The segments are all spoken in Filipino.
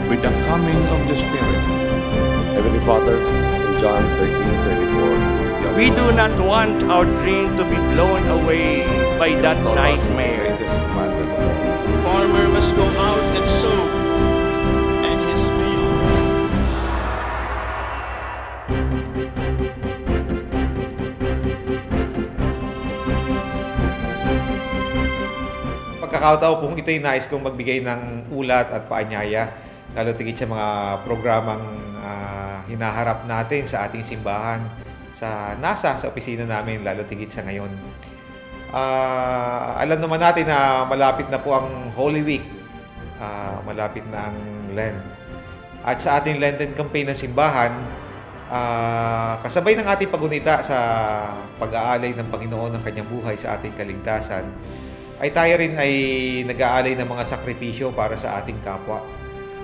with the coming of the Spirit. Heavenly Father, in John 13:24, We do not want our dream to be blown away by that nightmare. This commandment of all. Farmer must go out and sow, and his field. Pagkakataon pong ito'y nais kong magbigay ng ulat at paanyaya, lalo tigit sa mga programang hinaharap natin sa ating simbahan, sa opisina namin, lalo tigit sa ngayon. Alam naman natin na malapit na po ang Holy Week, malapit na ang Lent. At sa ating Lenten campaign ng simbahan, kasabay ng ating pagunita sa pag-aalay ng Panginoon ng kanyang buhay sa ating kaligtasan, ay tayo rin ay nag-aalay ng mga sakripisyo para sa ating kapwa.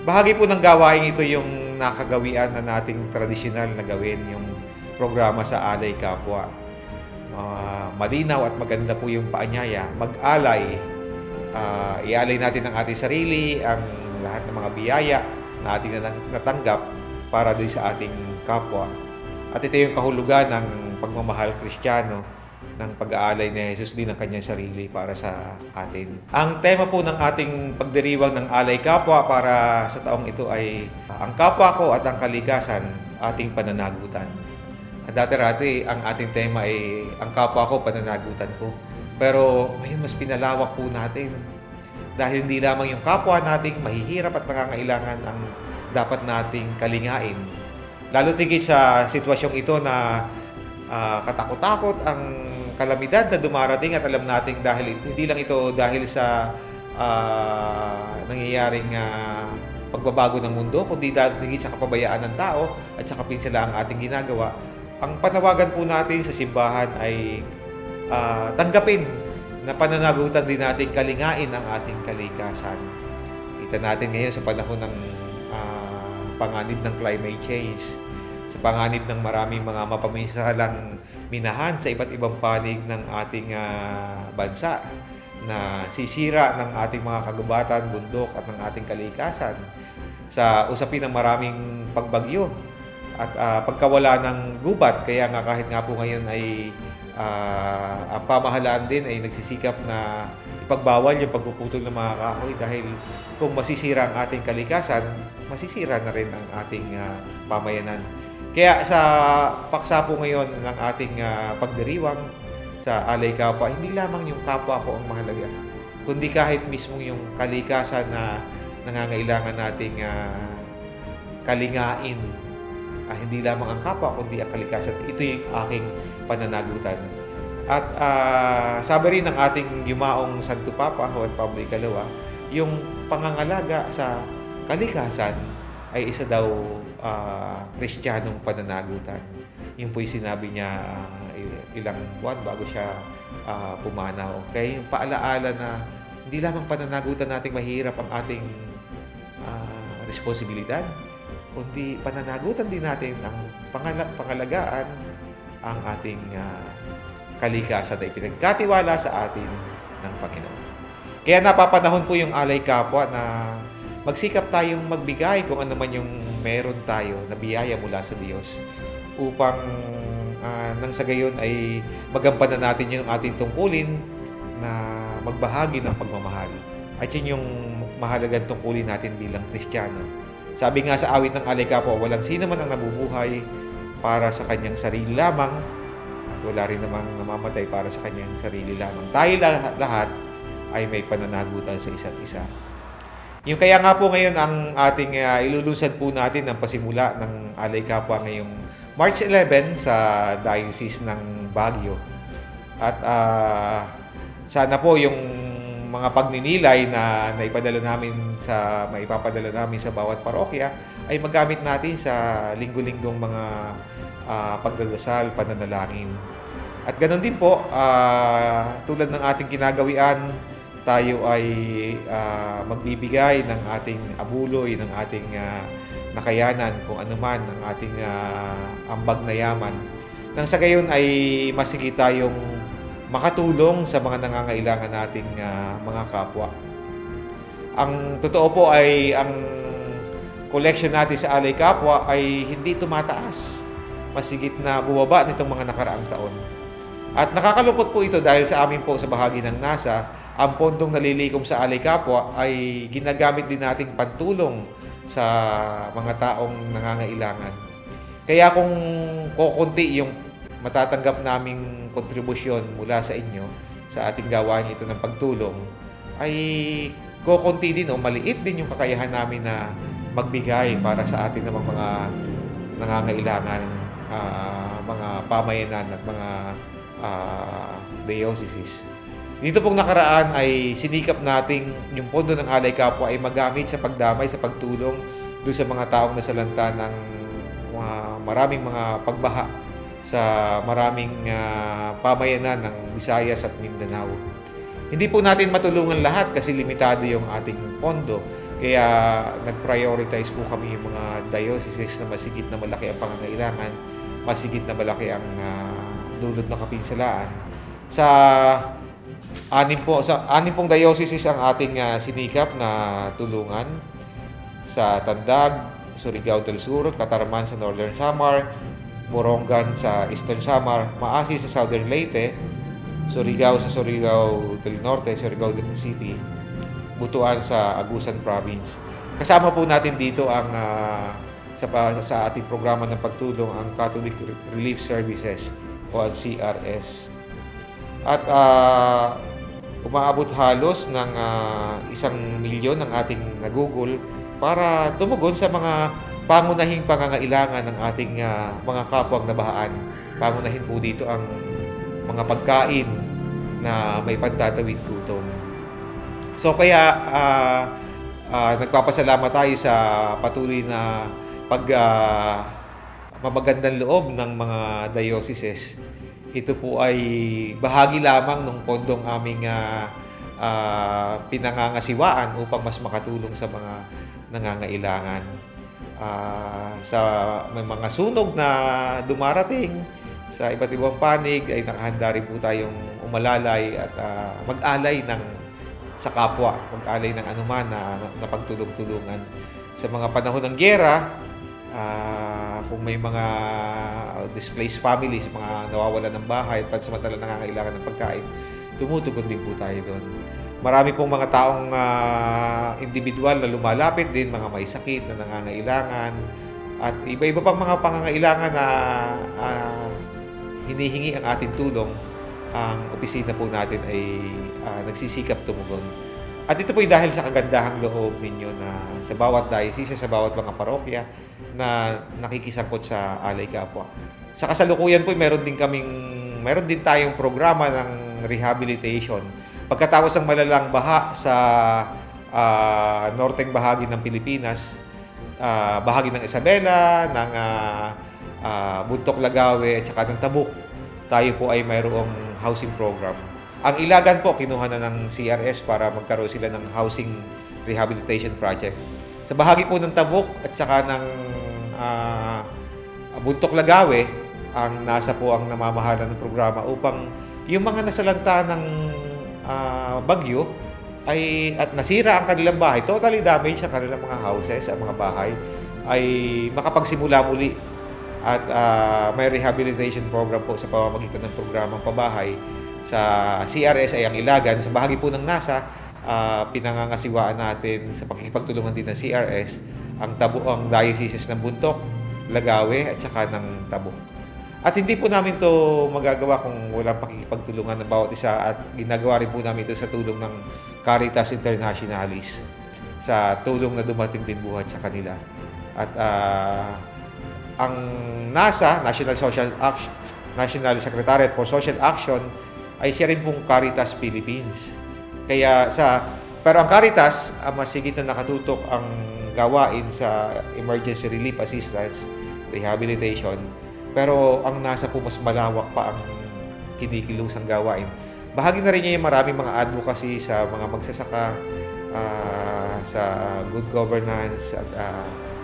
Bahagi po ng gawain ito yung nakagawian na nating tradisyonal na gawin, yung programa sa Alay Kapwa. Malinaw at maganda po yung paanyaya. Mag-alay, ialay natin ang ating sarili, ang lahat ng mga biyaya na ating natanggap para din sa ating kapwa. At ito yung kahulugan ng pagmamahal Kristiyano, ng pag-aalay ni Jesus din ng kanyang sarili para sa atin. Ang tema po ng ating pagdiriwang ng Alay Kapwa para sa taong ito ay ang kapwa ko at ang kalikasan, ating pananagutan. Dati-rati ang ating tema ay ang kapwa ko, pananagutan ko. Pero ngayon mas pinalawak po natin. Dahil hindi lamang yung kapwa nating mahihirap at nangangailangan ang dapat nating kalingain. Lalo tigit sa sitwasyong ito na katakot-takot ang kalamidad na dumarating, at alam nating dahil hindi lang ito dahil sa nangyayaring pagbabago ng mundo, kundi dahil sa kapabayaan ng tao at sa kapinsala ang ating ginagawa. Ang panawagan po natin sa simbahan ay tanggapin na pananagutan din natin, kalingain ang ating kalikasan. Kita natin ngayon sa panahon ng panganib ng climate change, sa panganib ng maraming mga mapamisalang minahan sa iba't ibang panig ng ating bansa, na sisira ng ating mga kagubatan, bundok at ng ating kalikasan sa usapin ng maraming pagbagyo at pagkawala ng gubat. Kaya nga kahit nga po ngayon ay ang pamahalaan din ay nagsisikap na ipagbawal yung pagpuputol ng mga kahoy, dahil kung masisira ang ating kalikasan, masisira na rin ang ating pamayanan. Kaya sa paksa po ngayon ng ating pagdiriwang sa Alay Kapwa, hindi lamang yung kapwa ko ang mahalaga, kundi kahit mismo yung kalikasan na nangangailangan nating kalingain. Hindi lamang ang kapwa, kundi ang kalikasan. Ito yung aking pananagutan. At sabi rin ng ating yumaong Santo Papa, Juan Pablo II, yung pangangalaga sa kalikasan ay isa daw Kristiyanong pananagutan. Yung po'y sinabi niya ilang buwan bago siya pumanaw. Kaya yung paalaala na hindi lamang pananagutan nating mahirap ang ating responsibilidad, kundi pananagutan din natin ang pangalagaan ang ating kalikasan na ipinagkatiwala sa atin ng Panginoon. Kaya napapanahon po yung Alay Kapwa na magsikap tayong magbigay kung ano man yung meron tayo na biyaya mula sa Diyos, upang nang sa gayon ay magampanan natin yung ating tungkulin na magbahagi ng pagmamahal. At yun yung mahalagang tungkulin natin bilang Kristiyano. Sabi nga sa awit ng Alay Kapwa, walang sino man ang nabubuhay para sa kanyang sarili lamang, at wala rin namang namamatay para sa kanyang sarili lamang. Tayo lahat ay may pananagutan sa isa't isa. Yung kaya nga po ngayon ang ating ilulunsad po natin ng pasimula ng Alay Kapwa ngayong March 11 sa Diocese ng Baguio. At sana po yung mga pagninilay na maipapadala namin sa bawat parokya ay magamit natin sa linggo-linggong mga pagdadasal, pananalangin. At ganoon din po, tulad ng ating kinagawian, tayo ay magbibigay ng ating abuloy, ng ating nakayanan, kung ano man ang ating ambag na yaman. Nang sa gayon ay masigit tayong makatulong sa mga nangangailangan nating mga kapwa. Ang totoo po ay ang collection natin sa Alay Kapwa ay hindi tumataas. Masigit na bumaba nitong mga nakaraang taon. At nakakalungkot po ito dahil sa amin po sa bahagi ng NASA, ang pondong nalilikom sa Alay Kapwa ay ginagamit din nating pantulong sa mga taong nangangailangan. Kaya kung kukunti yung matatanggap naming kontribusyon mula sa inyo sa ating gawain ito ng pagtulong, ay kukunti din o maliit din yung kakayahan namin na magbigay para sa ating namang mga nangangailangan, mga pamayanan at mga dioceses. Dito pong nakaraan ay sinikap nating yung pondo ng Alay Kapwa ay magamit sa pagdamay, sa pagtulong doon sa mga taong nasalanta ng maraming mga pagbaha sa maraming pamayanan ng Visayas at Mindanao. Hindi po natin matulungan lahat kasi limitado yung ating pondo. Kaya nag-prioritize po kami yung mga dioceses na masigit na malaki ang pangangailangan, masigit na malaki ang dulot ng kapinsalaan. Sa anim pong dioceses ang ating sinikap na tulungan. Sa Tandag, Surigao del Sur, Catarman sa Northern Samar, Morongan sa Eastern Samar, Maasi sa Southern Leyte, Surigao sa Surigao del Norte, Surigao del City, Butuan sa Agusan Province. Kasama po natin dito ang sa ating programa ng pagtulong ang Catholic Relief Services o ang CRS. At umaabot halos ng 1 milyon ang ating nagugol para tumugon sa mga pangunahing pangangailangan ng ating mga kapwang nabahaan. Pangunahin po dito ang mga pagkain na may pantatawid gutom. So kaya nagpapasalamat tayo sa patuloy na mabagandang loob ng mga dioceses. Ito po ay bahagi lamang ng pondong aming pinangangasiwaan upang mas makatulong sa mga nangangailangan. Sa may mga sunog na dumarating sa iba't ibang panig ay nakahanda rin po tayong umalalay at mag-alay sa kapwa, mag-alay ng anuman na pagtulong-tulungan. Sa mga panahon ng gyera, kung may mga displaced families, mga nawawalan ng bahay at pansamantala nangangailangan ng pagkain, tumutugon din po tayo doon. Marami pong mga taong individual na lumalapit din, mga may sakit na nangangailangan at iba-iba pang mga pangangailangan na hinihingi ang ating tulong. Ang opisina po natin ay nagsisikap tumugon. At ito po ay dahil sa kagandahang loob ninyo na sa bawat diocese, sa bawat mga parokya na nakikisangkot sa Alay Kapwa. Sa kasalukuyan po meron din tayong programa ng rehabilitation. Pagkatapos ng malalang baha sa norteng bahagi ng Pilipinas, bahagi ng Isabela, ng Buntok Lagawe at saka ng Tabuk, tayo po ay mayroong housing program. Ang Ilagan po, kinuha na ng CRS para magkaroon sila ng housing rehabilitation project. Sa bahagi po ng Tabuk at saka ng Buntok Lagawe, ang NASA po ang namamahala ng programa upang yung mga nasalanta ng bagyo at nasira ang kanilang bahay, totally damaged ang kanilang mga houses, ang mga bahay, ay makapagsimula muli. At may rehabilitation program po sa pamamagitan ng programang pabahay. Sa CRS ay ang Ilagan. Sa bahagi po ng NASA, pinangangasiwaan natin sa pakikipagtulungan din ng CRS ang dioceses ng Buntok, Lagawe at saka ng Tabuk. At hindi po namin to magagawa kung walang pakikipagtulungan ng bawat isa, at ginagawa rin po namin ito sa tulong ng Caritas Internationalis, sa tulong na dumating din buhat sa kanila. At ang NASA, National Secretariat for Social Action, ay siya rin pong Caritas Philippines. Pero ang Caritas, masigit na nakatutok ang gawain sa emergency relief assistance, rehabilitation. Pero ang NASA po mas malawak pa ang kinikilusang gawain. Bahagi na rin niya yung maraming mga advocacy sa mga magsasaka, sa good governance at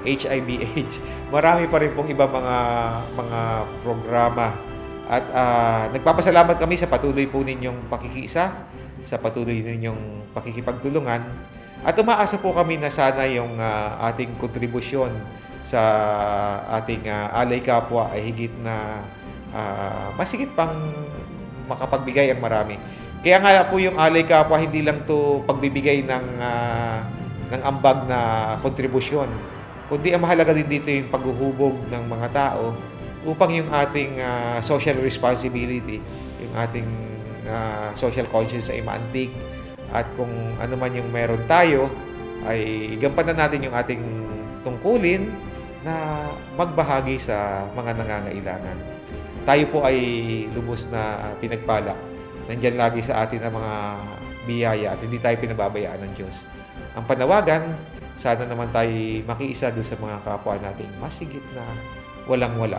HIV/AIDS. Marami pa rin pong iba mga programa. At nagpapasalamat kami sa patuloy po ninyong pakikiisa, sa patuloy ninyong pakikipagtulungan. At umaasa po kami na sana yung ating kontribusyon sa ating alay kapwa ay higit na masigit pang makapagbigay ang marami. Kaya nga po yung alay kapwa hindi lang to pagbibigay ng ambag na kontribusyon, kundi ang mahalaga din dito yung paghuhubog ng mga tao upang yung ating social responsibility, yung ating social conscience ay maantig, at kung ano man yung meron tayo ay gampanan natin yung ating tungkulin na magbahagi sa mga nangangailangan. Tayo po ay lubos na pinagpala. Nandyan lagi sa atin ang mga biyaya at hindi tayo pinababayaan ng Diyos. Ang panawagan, sana naman tayo makiisa doon sa mga kapwa nating masigit na walang-wala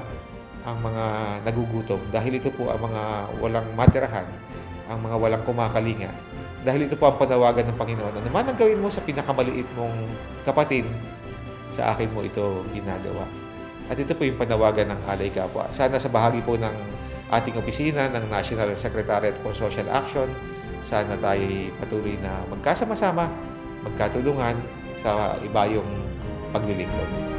ang mga nagugutom. Dahil ito po ang mga walang matirahan, ang mga walang kumakalinga. Dahil ito po ang panawagan ng Panginoon. Ano man ang gawin mo sa pinakamaliit mong kapatid, sa akin mo ito ginagawa. At ito po yung panawagan ng Alay Kapwa. Sana sa bahagi po ng ating opisina ng National Secretariat for Social Action, sana tayo patuloy na magkasama-sama, magkatulungan sa ibayong paglilingkod.